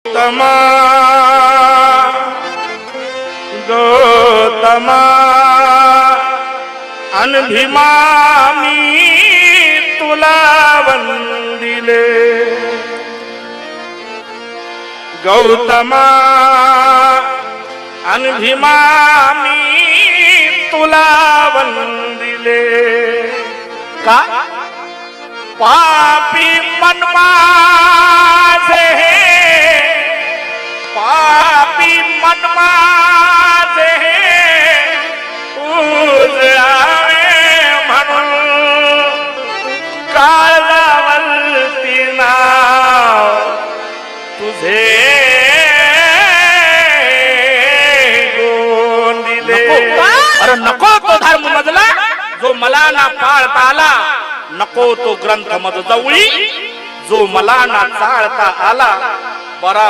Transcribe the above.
गौतमा गौतमा अन भीमा मी तुला वंदिले गौतमा अन भीमा मी तुला वंदिले का पापी मन माझे पापी मन माझे उजळावे म्हणून काळजावरती नाव तुझे गोंदिले। अरे नको तो धर्म मजला जो मला ना पाळता आला, नको तो ग्रंथ मज जवळी जो मला ना चाळता आला। बरा